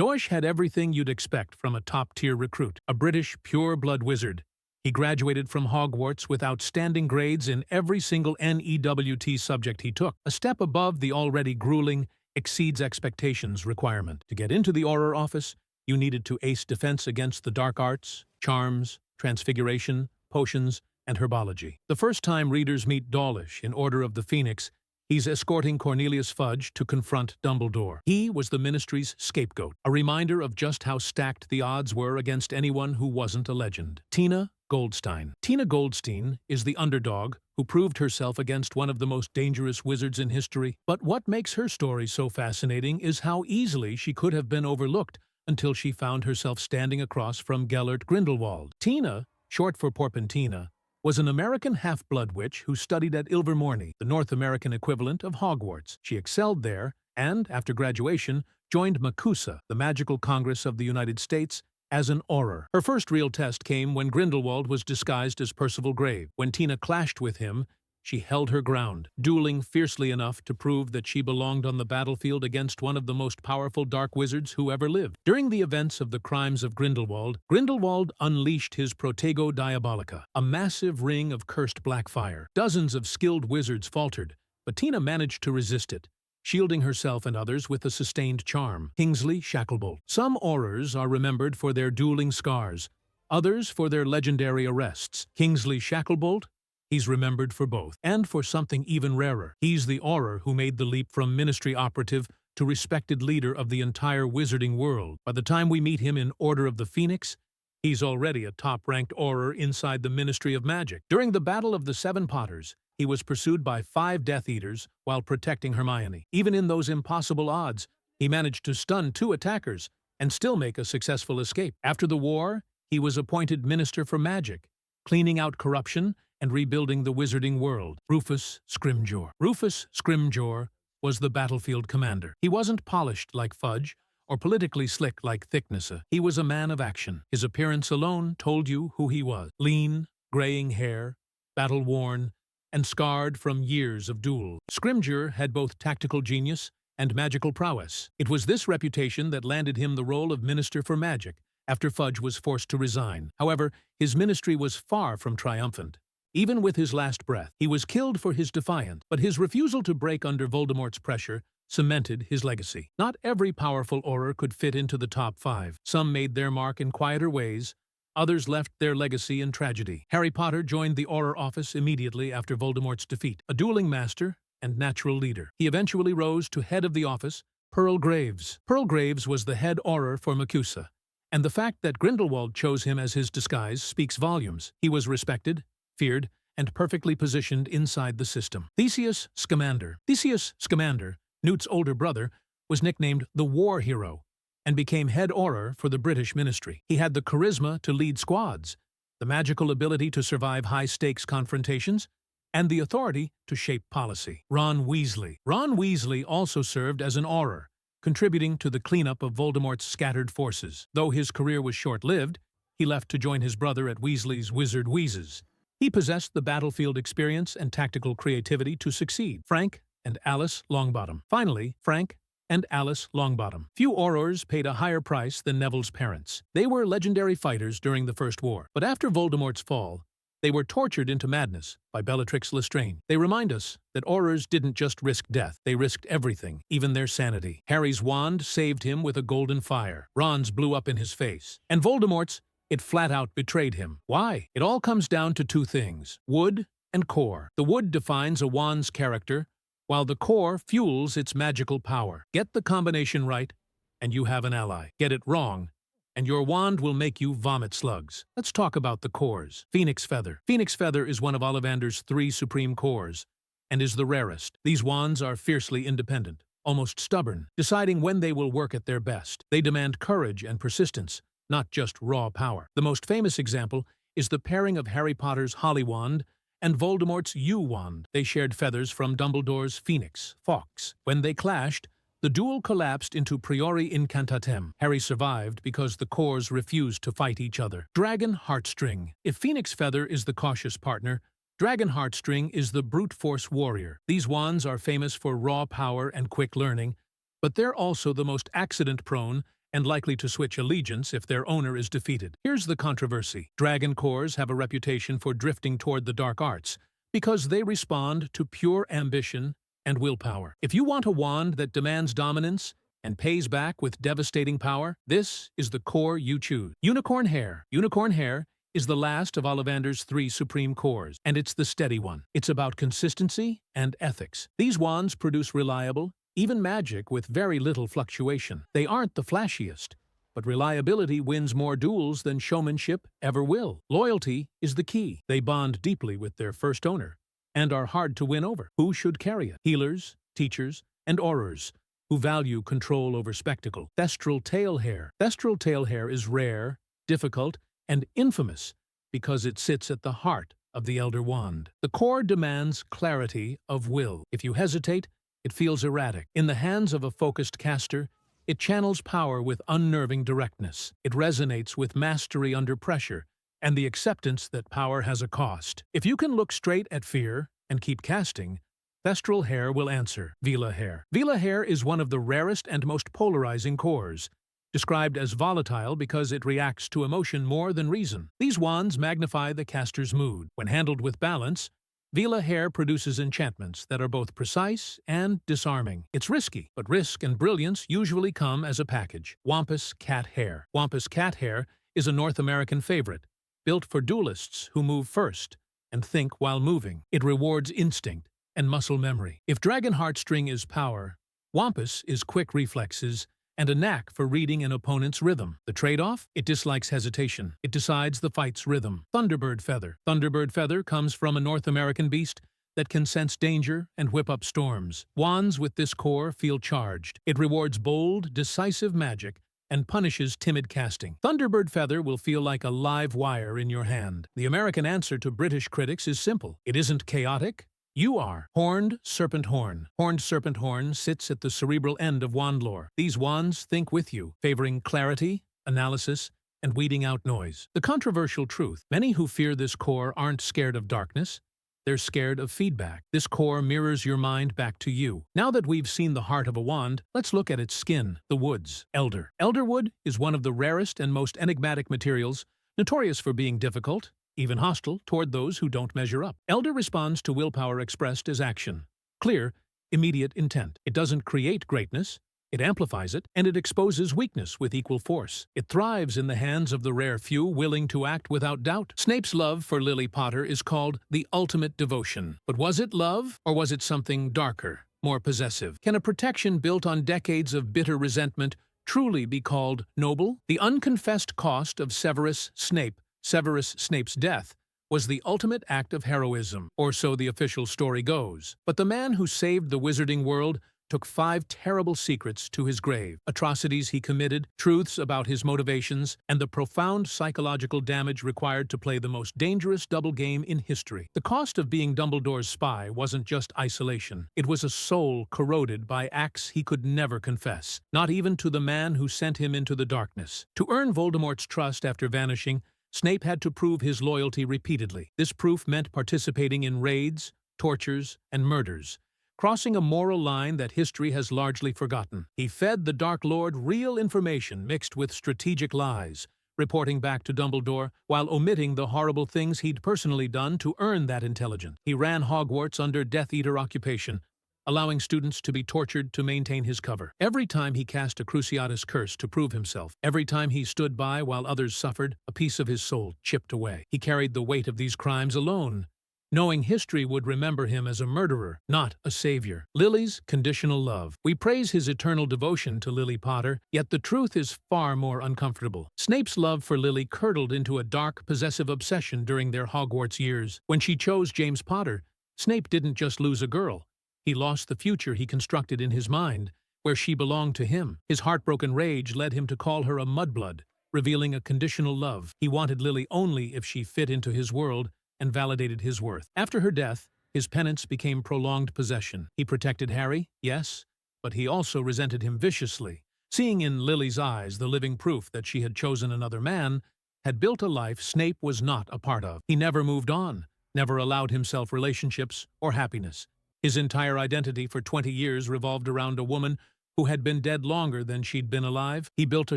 Dawlish had everything you'd expect from a top-tier recruit, a British pure-blood wizard. He graduated from Hogwarts with outstanding grades in every single NEWT subject he took, a step above the already grueling exceeds expectations requirement. To get into the Auror office, you needed to ace defense against the dark arts, charms, transfiguration, potions, and herbology. The first time readers meet Dawlish in Order of the Phoenix, he's escorting Cornelius Fudge to confront Dumbledore. He was the Ministry's scapegoat, a reminder of just how stacked the odds were against anyone who wasn't a legend. Tina Goldstein. Tina Goldstein is the underdog who proved herself against one of the most dangerous wizards in history. But what makes her story so fascinating is how easily she could have been overlooked until she found herself standing across from Gellert Grindelwald. Tina, short for Porpentina, was an American half-blood witch who studied at Ilvermorny, the North American equivalent of Hogwarts. She excelled there and, after graduation, joined MACUSA, the Magical Congress of the United States, as an Auror. Her first real test came when Grindelwald was disguised as Percival Grave. When Tina clashed with him, she held her ground, dueling fiercely enough to prove that she belonged on the battlefield against one of the most powerful dark wizards who ever lived. During the events of the Crimes of Grindelwald, Grindelwald unleashed his Protego Diabolica, a massive ring of cursed black fire. Dozens of skilled wizards faltered, but Tina managed to resist it, shielding herself and others with a sustained charm. Kingsley Shacklebolt. Some Aurors are remembered for their dueling scars, others for their legendary arrests. Kingsley Shacklebolt? He's remembered for both, and for something even rarer. He's the Auror who made the leap from ministry operative to respected leader of the entire wizarding world. By the time we meet him in Order of the Phoenix, he's already a top-ranked Auror inside the Ministry of Magic. During the Battle of the Seven Potters, he was pursued by 5 Death Eaters while protecting Hermione. Even in those impossible odds, he managed to stun 2 attackers and still make a successful escape. After the war, he was appointed Minister for Magic, cleaning out corruption and rebuilding the wizarding world. Rufus Scrimgeour. Rufus Scrimgeour was the battlefield commander. He wasn't polished like Fudge or politically slick like Thicknessa. He was a man of action. His appearance alone told you who he was. Lean, graying hair, battle-worn, and scarred from years of duel. Scrimgeour had both tactical genius and magical prowess. It was this reputation that landed him the role of Minister for Magic after Fudge was forced to resign. However, his ministry was far from triumphant. Even with his last breath, he was killed for his defiance, but his refusal to break under Voldemort's pressure cemented his legacy. Not every powerful Auror could fit into the top 5. Some made their mark in quieter ways, others left their legacy in tragedy. Harry Potter joined the Auror office immediately after Voldemort's defeat. A dueling master and natural leader, he eventually rose to head of the office, Pearl Graves. Pearl Graves was the head Auror for MACUSA, and the fact that Grindelwald chose him as his disguise speaks volumes. He was respected, feared, and perfectly positioned inside the system. Theseus Scamander. Theseus Scamander, Newt's older brother, was nicknamed the War Hero and became head Auror for the British Ministry. He had the charisma to lead squads, the magical ability to survive high-stakes confrontations, and the authority to shape policy. Ron Weasley. Ron Weasley also served as an Auror, contributing to the cleanup of Voldemort's scattered forces. Though his career was short-lived, he left to join his brother at Weasley's Wizard Wheezes. He possessed the battlefield experience and tactical creativity to succeed. Frank and Alice Longbottom. Finally, Frank and Alice Longbottom. Few Aurors paid a higher price than Neville's parents. They were legendary fighters during the First War. But after Voldemort's fall, they were tortured into madness by Bellatrix Lestrange. They remind us that Aurors didn't just risk death. They risked everything, even their sanity. Harry's wand saved him with a golden fire. Ron's blew up in his face. And Voldemort's, it flat-out betrayed him. Why? It all comes down to 2 things: wood and core. The wood defines a wand's character, while the core fuels its magical power. Get the combination right, and you have an ally. Get it wrong, and your wand will make you vomit slugs. Let's talk about the cores. Phoenix Feather. Phoenix Feather is one of Ollivander's 3 supreme cores, and is the rarest. These wands are fiercely independent, almost stubborn, deciding when they will work at their best. They demand courage and persistence, not just raw power. The most famous example is the pairing of Harry Potter's Holly Wand and Voldemort's U Wand. They shared feathers from Dumbledore's Phoenix, Fox. When they clashed, the duel collapsed into priori incantatem. Harry survived because the cores refused to fight each other. Dragon Heartstring. If Phoenix Feather is the cautious partner, Dragon Heartstring is the brute force warrior. These wands are famous for raw power and quick learning, but they're also the most accident-prone and likely to switch allegiance if their owner is defeated. Here's the controversy. Dragon cores have a reputation for drifting toward the dark arts because they respond to pure ambition and willpower. If you want a wand that demands dominance and pays back with devastating power, this is the core you choose. Unicorn Hair. Unicorn Hair is the last of Ollivander's 3 supreme cores, and it's the steady one. It's about consistency and ethics. These wands produce reliable, even magic with very little fluctuation. They aren't the flashiest, but reliability wins more duels than showmanship ever will. Loyalty is the key. They bond deeply with their first owner and are hard to win over. Who should carry it? Healers, teachers, and Aurors, who value control over spectacle. Thestral Tail Hair. Thestral Tail Hair is rare, difficult, and infamous because it sits at the heart of the Elder Wand. The core demands clarity of will. If you hesitate, it feels erratic. In the hands of a focused caster, it channels power with unnerving directness. It resonates with mastery under pressure and the acceptance that power has a cost. If you can look straight at fear and keep casting, Thestral Hair will answer. Vela Hair. Vela Hair is one of the rarest and most polarizing cores, described as volatile because it reacts to emotion more than reason. These wands magnify the caster's mood. When handled with balance, Vela Hair produces enchantments that are both precise and disarming. It's risky, but risk and brilliance usually come as a package. Wampus Cat Hair. Wampus Cat Hair is a North American favorite, built for duelists who move first and think while moving. It rewards instinct and muscle memory. If Dragon Heartstring is power, Wampus is quick reflexes and a knack for reading an opponent's rhythm. The trade-off? It dislikes hesitation. It decides the fight's rhythm. Thunderbird Feather. Thunderbird Feather comes from a North American beast that can sense danger and whip up storms. Wands with this core feel charged. It rewards bold, decisive magic and punishes timid casting. Thunderbird Feather will feel like a live wire in your hand. The American answer to British critics is simple. It isn't chaotic. You are. Horned Serpent Horn. Horned Serpent Horn sits at the cerebral end of wand lore. These wands think with you, favoring clarity, analysis, and weeding out noise. The controversial truth. Many who fear this core aren't scared of darkness. They're scared of feedback. This core mirrors your mind back to you. Now that we've seen the heart of a wand, let's look at its skin, the woods. Elder. Elderwood is one of the rarest and most enigmatic materials, notorious for being difficult, even hostile toward those who don't measure up. Elder responds to willpower expressed as action. Clear, immediate intent. It doesn't create greatness, it amplifies it, and it exposes weakness with equal force. It thrives in the hands of the rare few willing to act without doubt. Snape's love for Lily Potter is called the ultimate devotion. But was it love, or was it something darker, more possessive? Can a protection built on decades of bitter resentment truly be called noble? The unconfessed cost of Severus Snape's death was the ultimate act of heroism, or so the official story goes. But the man who saved the wizarding world took 5 terrible secrets to his grave: atrocities he committed, truths about his motivations, and the profound psychological damage required to play the most dangerous double game in history. The cost of being Dumbledore's spy wasn't just isolation. It was a soul corroded by acts he could never confess, not even to the man who sent him into the darkness. To earn Voldemort's trust after vanishing, Snape had to prove his loyalty repeatedly. This proof meant participating in raids, tortures, and murders, crossing a moral line that history has largely forgotten. He fed the Dark Lord real information mixed with strategic lies, reporting back to Dumbledore while omitting the horrible things he'd personally done to earn that intelligence. He ran Hogwarts under Death Eater occupation, allowing students to be tortured to maintain his cover. Every time he cast a Cruciatus curse to prove himself, every time he stood by while others suffered, a piece of his soul chipped away. He carried the weight of these crimes alone, knowing history would remember him as a murderer, not a savior. Lily's conditional love. We praise his eternal devotion to Lily Potter, yet the truth is far more uncomfortable. Snape's love for Lily curdled into a dark, possessive obsession during their Hogwarts years. When she chose James Potter, Snape didn't just lose a girl. He lost the future he constructed in his mind, where she belonged to him. His heartbroken rage led him to call her a mudblood, revealing a conditional love. He wanted Lily only if she fit into his world and validated his worth. After her death, his penance became prolonged possession. He protected Harry, yes, but he also resented him viciously. Seeing in Lily's eyes the living proof that she had chosen another man, had built a life Snape was not a part of. He never moved on, never allowed himself relationships or happiness. His entire identity for 20 years revolved around a woman who had been dead longer than she'd been alive. He built a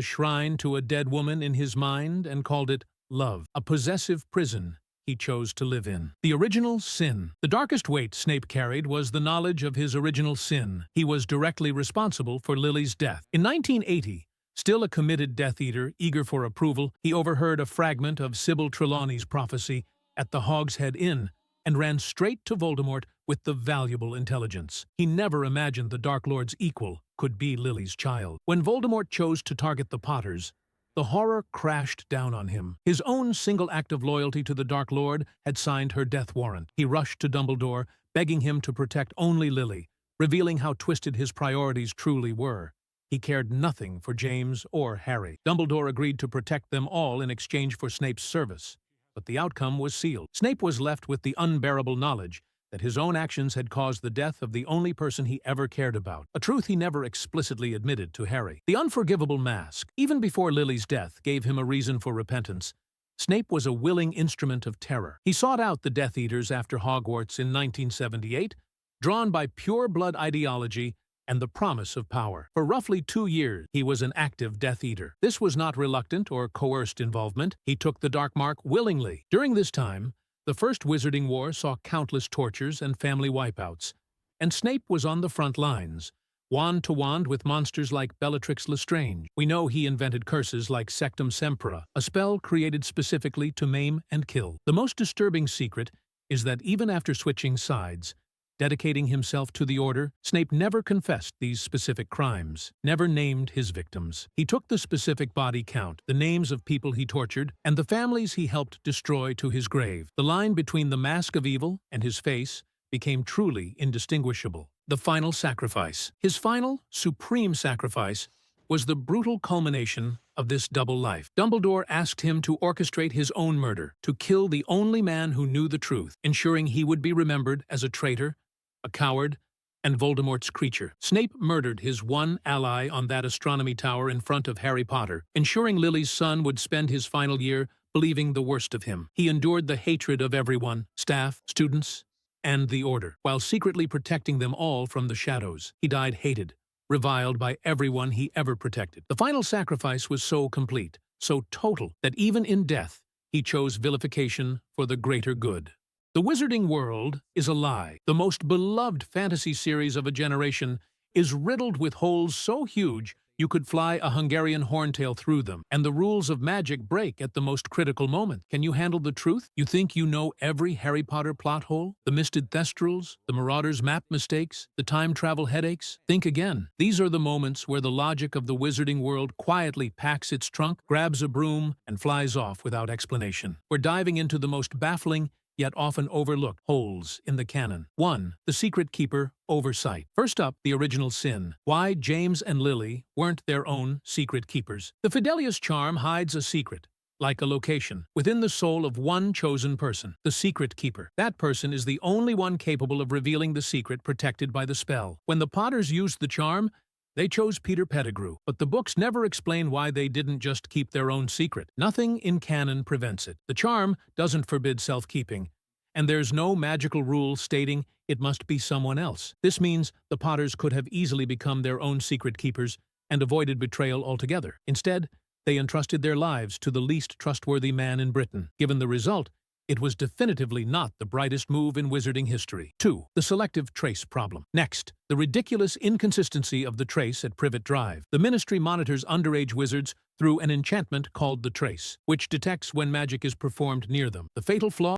shrine to a dead woman in his mind and called it love, a possessive prison he chose to live in. The original sin. The darkest weight Snape carried was the knowledge of his original sin. He was directly responsible for Lily's death. In 1980, still a committed Death Eater, eager for approval, he overheard a fragment of Sybil Trelawney's prophecy at the Hogshead Inn and ran straight to Voldemort with the valuable intelligence. He never imagined the Dark Lord's equal could be Lily's child. When Voldemort chose to target the Potters, the horror crashed down on him. His own single act of loyalty to the Dark Lord had signed her death warrant. He rushed to Dumbledore, begging him to protect only Lily, revealing how twisted his priorities truly were. He cared nothing for James or Harry. Dumbledore agreed to protect them all in exchange for Snape's service, but the outcome was sealed. Snape was left with the unbearable knowledge that his own actions had caused the death of the only person he ever cared about, a truth he never explicitly admitted to Harry. The unforgivable mask, even before Lily's death, gave him a reason for repentance. Snape was a willing instrument of terror. He sought out the Death Eaters after Hogwarts in 1978, drawn by pure blood ideology and the promise of power. For roughly 2 years, he was an active Death Eater. This was not reluctant or coerced involvement. He took the Dark Mark willingly. During this time, the First Wizarding War saw countless tortures and family wipeouts, and Snape was on the front lines, wand to wand with monsters like Bellatrix Lestrange. We know he invented curses like Sectum Sempra, a spell created specifically to maim and kill. The most disturbing secret is that even after switching sides, dedicating himself to the Order, Snape never confessed these specific crimes, never named his victims. He took the specific body count, the names of people he tortured, and the families he helped destroy to his grave. The line between the mask of evil and his face became truly indistinguishable. The final sacrifice. His final, supreme sacrifice was the brutal culmination of this double life. Dumbledore asked him to orchestrate his own murder, to kill the only man who knew the truth, ensuring he would be remembered as a traitor, a coward, and Voldemort's creature. Snape murdered his one ally on that astronomy tower in front of Harry Potter, ensuring Lily's son would spend his final year believing the worst of him. He endured the hatred of everyone, staff, students, and the Order, while secretly protecting them all from the shadows. He died hated, reviled by everyone he ever protected. The final sacrifice was so complete, so total, that even in death, he chose vilification for the greater good. The Wizarding World is a lie. The most beloved fantasy series of a generation is riddled with holes so huge you could fly a Hungarian horntail through them, and the rules of magic break at the most critical moment. Can you handle the truth? You think you know every Harry Potter plot hole? The misted thestrals, the Marauders' map mistakes, the time travel headaches? Think again. These are the moments where the logic of the Wizarding World quietly packs its trunk, grabs a broom, and flies off without explanation. We're diving into the most baffling yet often overlooked holes in the canon. 1. The Secret Keeper oversight. First up, the original sin. Why James and Lily weren't their own secret keepers. The Fidelius charm hides a secret, like a location, within the soul of one chosen person, the Secret Keeper. That person is the only one capable of revealing the secret protected by the spell. When the Potters used the charm, they chose Peter Pettigrew, but the books never explain why they didn't just keep their own secret. Nothing in canon prevents it. The charm doesn't forbid self-keeping, and there's no magical rule stating it must be someone else. This means the Potters could have easily become their own secret keepers and avoided betrayal altogether. Instead, they entrusted their lives to the least trustworthy man in Britain. Given the result, it was definitively not the brightest move in wizarding history. 2. The selective trace problem. Next, the ridiculous inconsistency of the trace at Privet Drive. The Ministry monitors underage wizards through an enchantment called the Trace, which detects when magic is performed near them. The fatal flaw